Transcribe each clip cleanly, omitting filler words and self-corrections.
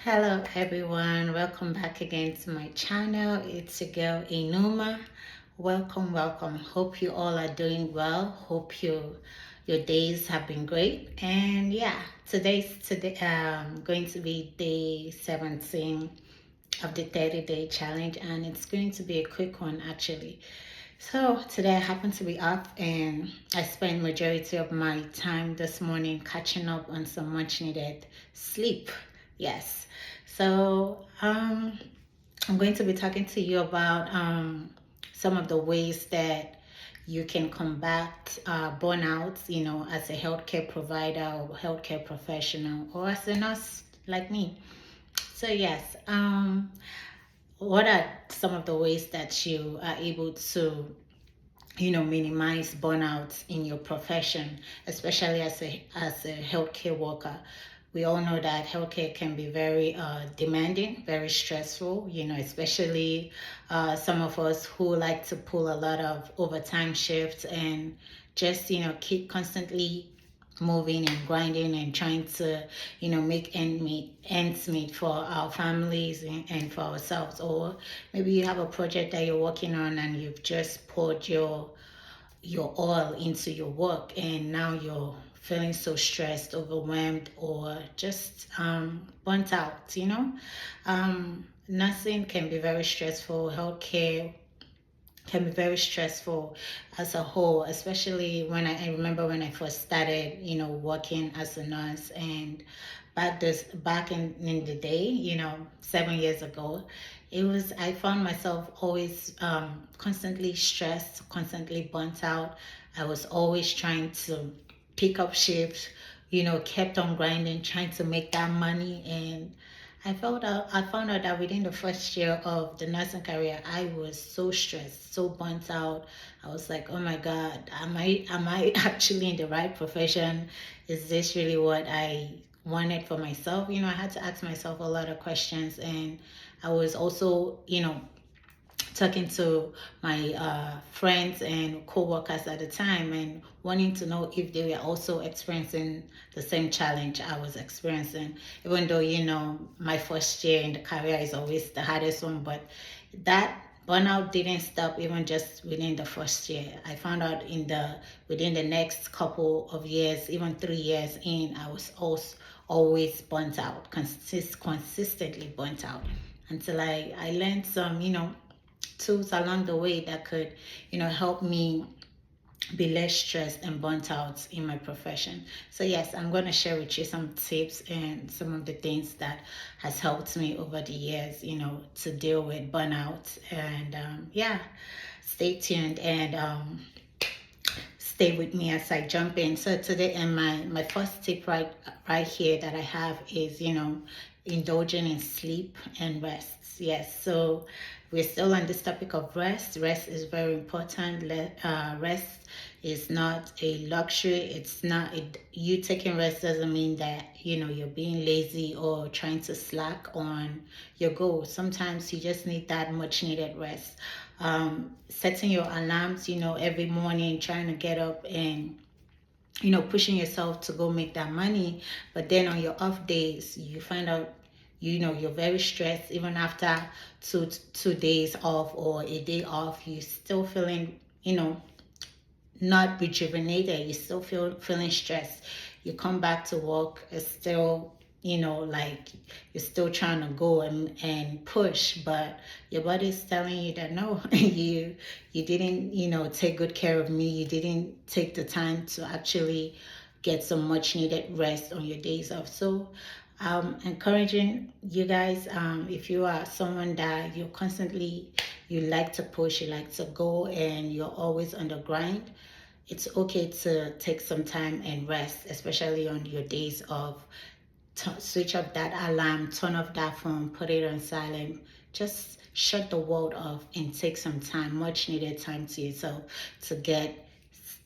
Hello everyone, welcome back again to my channel. It's your girl Enuma. Welcome. Hope you all are doing well. Hope your days have been great. And yeah, today going to be day 17 of the 30-day challenge, and it's going to be a quick one actually. So today I happen to be up and I spent majority of my time this morning catching up on some much needed sleep. Yes. So I'm going to be talking to you about some of the ways that you can combat burnout, as a healthcare provider or healthcare professional or as a nurse like me. So yes, what are some of the ways that you are able to minimize burnout in your profession, especially as a healthcare worker? We all know that healthcare can be very demanding, very stressful, especially some of us who like to pull a lot of overtime shifts and just keep constantly moving and grinding and trying to make ends meet for our families and for ourselves. Or maybe you have a project that you're working on and you've just poured your all into your work, and now you're feeling so stressed, overwhelmed, or just burnt out. Nursing can be very stressful. Healthcare can be very stressful as a whole, especially when I remember when I first started, working as a nurse. And back in the day, 7 years ago, I found myself always constantly stressed, constantly burnt out. I was always trying to pick up shifts, kept on grinding, trying to make that money. And I found out that within the first year of the nursing career, I was so stressed, so burnt out. I was like, oh my God, am I actually in the right profession? Is this really what I wanted for myself? I had to ask myself a lot of questions. And I was also, talking to my friends and co-workers at the time and wanting to know if they were also experiencing the same challenge I was experiencing, even though my first year in the career is always the hardest one. But that burnout didn't stop even just within the first year. I found out within the next couple of years, even 3 years in, I was also always burnt out, consistently burnt out, until I learned some tools along the way that could, help me be less stressed and burnt out in my profession. So yes, I'm going to share with you some tips and some of the things that has helped me over the years, to deal with burnout. And yeah, stay tuned and stay with me as I jump in. So today, and my first tip right here that I have is, indulging in sleep and rest. Yes, so we're still on this topic of rest. Rest is very important. Rest is not a luxury. It's not you taking rest doesn't mean that you're being lazy or trying to slack on your goals. Sometimes you just need that much needed rest. Setting your alarms, every morning, trying to get up and pushing yourself to go make that money. But then on your off days, you find out you're very stressed. Even after two days off or a day off, you still feeling not rejuvenated. You still feeling stressed. You come back to work, it's still like you're still trying to go and push, but your body's telling you that no, you didn't take good care of me. You didn't take the time to actually get some much needed rest on your days off. So encouraging you guys, if you are someone that you like to push, you like to go, and you're always on the grind, it's okay to take some time and rest, especially on your days off. Switch off that alarm, turn off that phone, put it on silent. Just shut the world off and take some time, much needed time to yourself, to get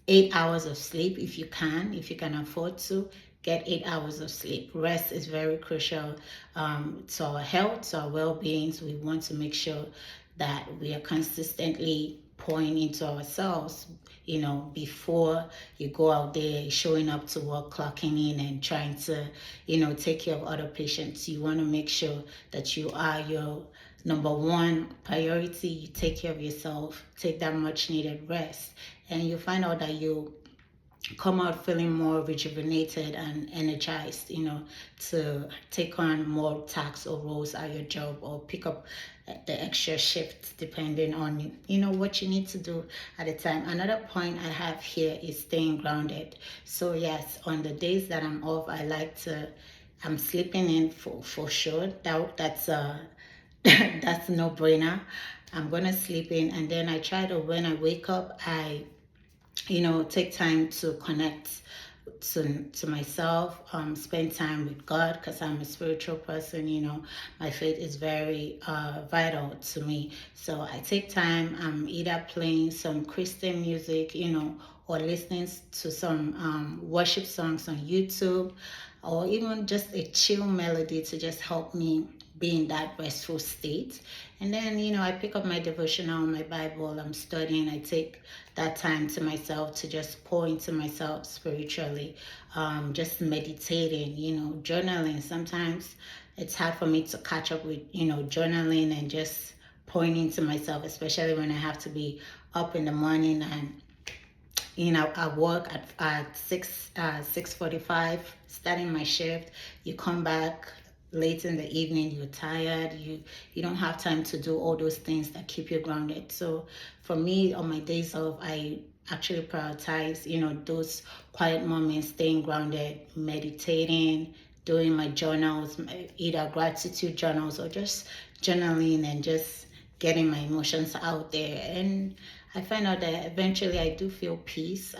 8 hours of sleep if you can afford to. Get 8 hours of sleep. Rest is very crucial to our health, to our well-being. So we want to make sure that we are consistently pouring into ourselves, before you go out there, showing up to work, clocking in, and trying to, take care of other patients. You want to make sure that you are your number one priority. You take care of yourself, take that much needed rest, and you find out that you come out feeling more rejuvenated and energized, to take on more tasks or roles at your job, or pick up the extra shifts depending on, what you need to do at the time. Another point I have here is staying grounded. So yes, on the days that I'm off, I'm sleeping in for sure. That's that's no brainer. I'm gonna sleep in, and then I try to, when I wake up, I take time to connect to myself, spend time with God, because I'm a spiritual person. My faith is very vital to me. So I take time, either playing some Christian music, or listening to some worship songs on YouTube, or even just a chill melody to just help me be in that restful state. And then, I pick up my devotional, my Bible, I'm studying. I take that time to myself to just pour into myself spiritually, just meditating, journaling. Sometimes it's hard for me to catch up with, journaling and just pouring into myself, especially when I have to be up in the morning, and I work at 6:45, starting my shift. You come back late in the evening, you're tired, you don't have time to do all those things that keep you grounded. So for me, on my days off, I actually prioritize, those quiet moments, staying grounded, meditating, doing my journals, either gratitude journals or just journaling, and just getting my emotions out there. And I find out that eventually I do feel peace.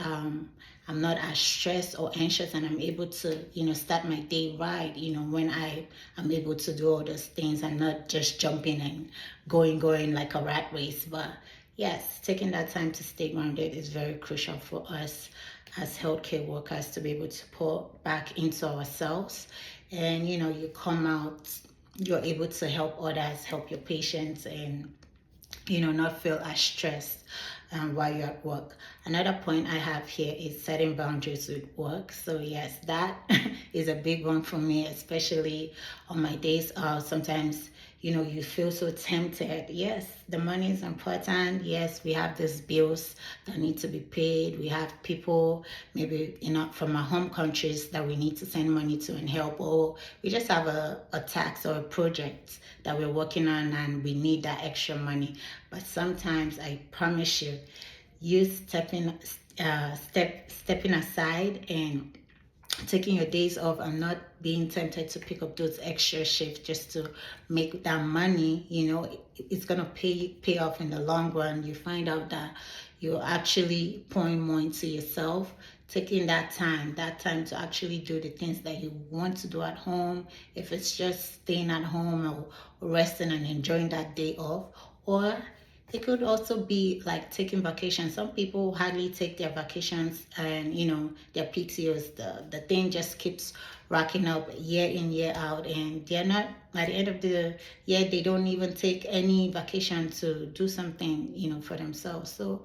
I'm not as stressed or anxious, and I'm able to, start my day right, when I am able to do all those things and not just jumping and going like a rat race. But yes, taking that time to stay grounded is very crucial for us as healthcare workers, to be able to pour back into ourselves. And, you come out, you're able to help others, help your patients, and not feel as stressed while you're at work. Another point I have here is setting boundaries with work. So yes, that is a big one for me, especially on my days off. Sometimes, you feel so tempted. Yes, the money is important. Yes, we have these bills that need to be paid. We have people maybe, from our home countries that we need to send money to and help, or we just have a tax or a project that we're working on and we need that extra money. But sometimes, I promise you stepping aside and taking your days off, and not being tempted to pick up those extra shifts just to make that money, it's gonna pay off in the long run. You find out that you're actually pouring more into yourself, taking that time to actually do the things that you want to do at home. If it's just staying at home, or resting and enjoying that day off, or it could also be like taking vacations. Some people hardly take their vacations, and their PTOs. The thing just keeps racking up year in, year out, and they're not, at the end of the year, they don't even take any vacation to do something, for themselves. So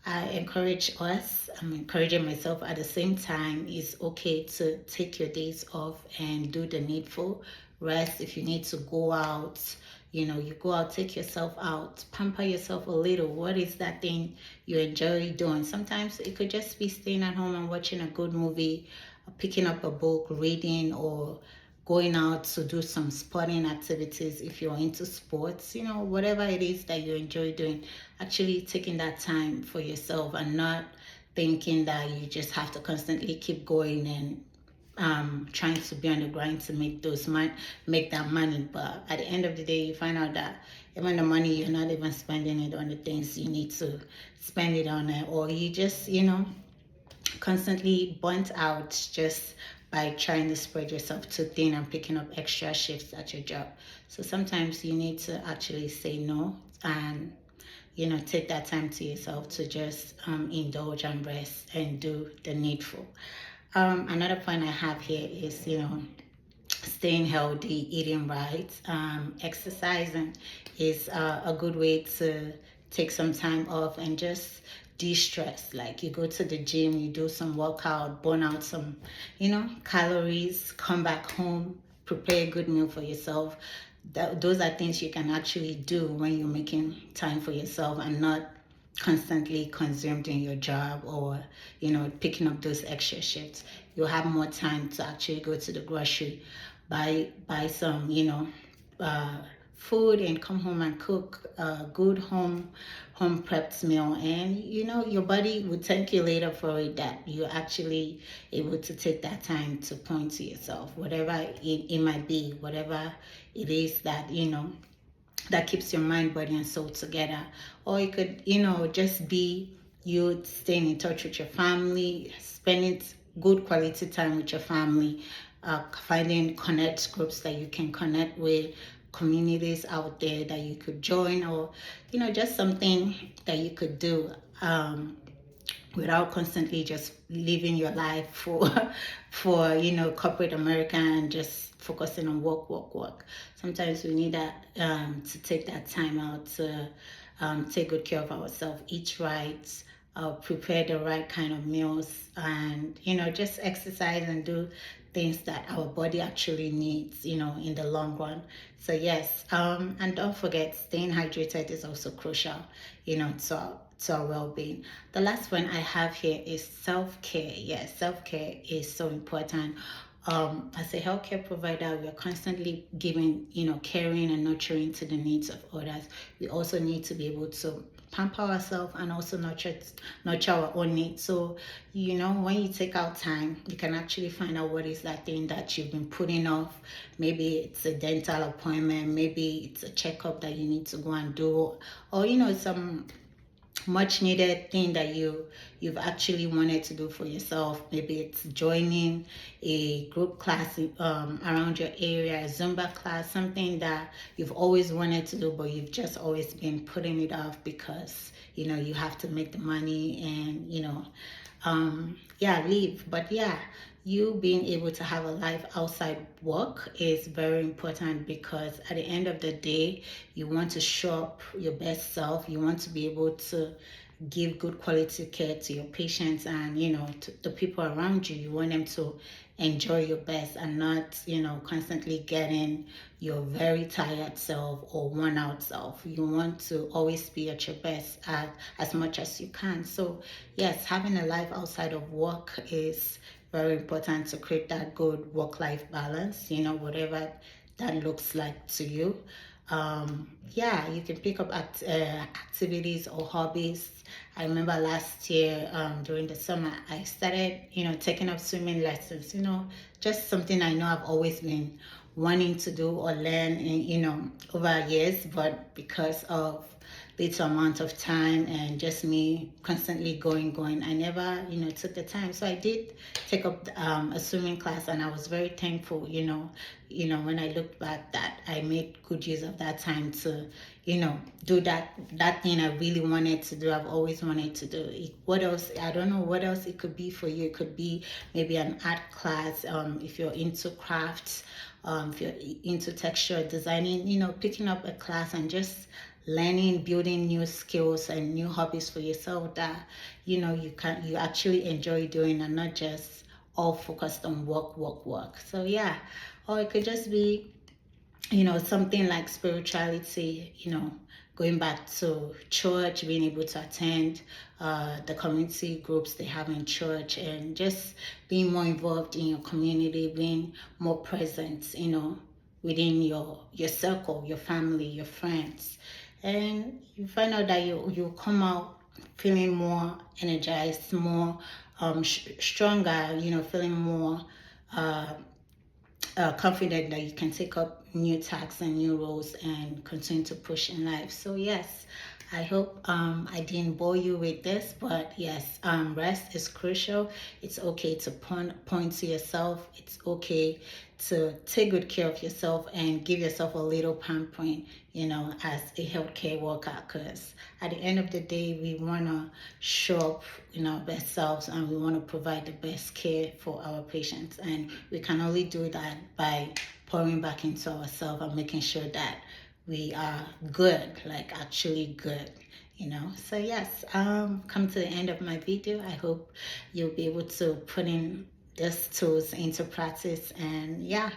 I encourage us, I'm encouraging myself at the same time. It's okay to take your days off and do the needful. Rest. If you need to go out, you go out, take yourself out, pamper yourself a little. What is that thing you enjoy doing? Sometimes it could just be staying at home and watching a good movie, picking up a book, reading, or going out to do some sporting activities if you're into sports, whatever it is that you enjoy doing. Actually taking that time for yourself, and not thinking that you just have to constantly keep going and trying to be on the grind to make that money. But at the end of the day, you find out that even the money, you're not even spending it on the things you need to spend it on, or you just constantly burnt out just by trying to spread yourself too thin and picking up extra shifts at your job. So sometimes you need to actually say no, and take that time to yourself to just indulge and rest and do the needful. Another point I have here is, staying healthy, eating right. Exercising is a good way to take some time off and just de-stress. Like you go to the gym, you do some workout, burn out some, calories, come back home, prepare a good meal for yourself. Those are things you can actually do when you're making time for yourself and not constantly consumed in your job, or picking up those extra shifts. You'll have more time to actually go to the grocery, buy some uh, food, and come home and cook a good home prepped meal. And your body will thank you later for it, that you're actually able to take that time to point to yourself, whatever it might be, whatever it is that that keeps your mind, body, and soul together. Or it could, just be you staying in touch with your family, spending good quality time with your family, finding connect groups that you can connect with, communities out there that you could join, or just something that you could do. Without constantly just living your life for corporate America and just focusing on work. Sometimes we need that, to take that time out to take good care of ourselves, eat right, prepare the right kind of meals, and just exercise and do things that our body actually needs, in the long run. So yes, and don't forget, staying hydrated is also crucial, to our well-being. The last one I have here is self-care. Yes, self-care is so important. As a healthcare provider, we are constantly giving, caring and nurturing to the needs of others. We also need to be able to pamper ourselves and also nurture our own needs. So, when you take out time, you can actually find out what is that thing that you've been putting off. Maybe it's a dental appointment, maybe it's a checkup that you need to go and do, or some much needed thing that you've actually wanted to do for yourself. Maybe it's joining a group class around your area, a Zumba class, something that you've always wanted to do, but you've just always been putting it off because you have to make the money and leave. But you being able to have a life outside work is very important, because at the end of the day, you want to show up your best self. You want to be able to give good quality care to your patients and to the people around you. You want them to enjoy your best and not constantly getting your very tired self or worn out self. You want to always be at your best as much as you can. So yes, having a life outside of work is very important to create that good work-life balance, whatever that looks like to you. You can pick up activities or hobbies. I remember last year, during the summer, I started, taking up swimming lessons, just something I know I've always been wanting to do or learn over years, but because of little amount of time and just me constantly going, I never, took the time. So I did take up a swimming class, and I was very thankful, when I looked back, that I made good use of that time to, do that thing I really wanted to do. I've always wanted to do. What else? I don't know what else it could be for you. It could be maybe an art class, if you're into crafts, if you're into texture designing, picking up a class and just learning, building new skills and new hobbies for yourself that you actually enjoy doing, and not just all focused on work. So or it could just be something like spirituality, going back to church, being able to attend the community groups they have in church, and just being more involved in your community, being more present, within your circle, your family, your friends. And you find out that you come out feeling more energized, more stronger, feeling more confident that you can take up new tasks and new roles and continue to push in life. So yes, I hope I didn't bore you with this, but yes, rest is crucial. It's okay to point to yourself. It's okay to take good care of yourself and give yourself a little pampering, as a healthcare worker, because at the end of the day, we want to show up in our best selves, and we want to provide the best care for our patients. And we can only do that by pouring back into ourselves and making sure that we are good, like actually good, So yes, come to the end of my video. I hope you'll be able to put in these tools into practice, and yeah,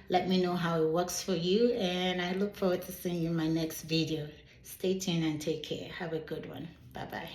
let me know how it works for you, and I look forward to seeing you in my next video. Stay tuned and take care. Have a good one. Bye bye.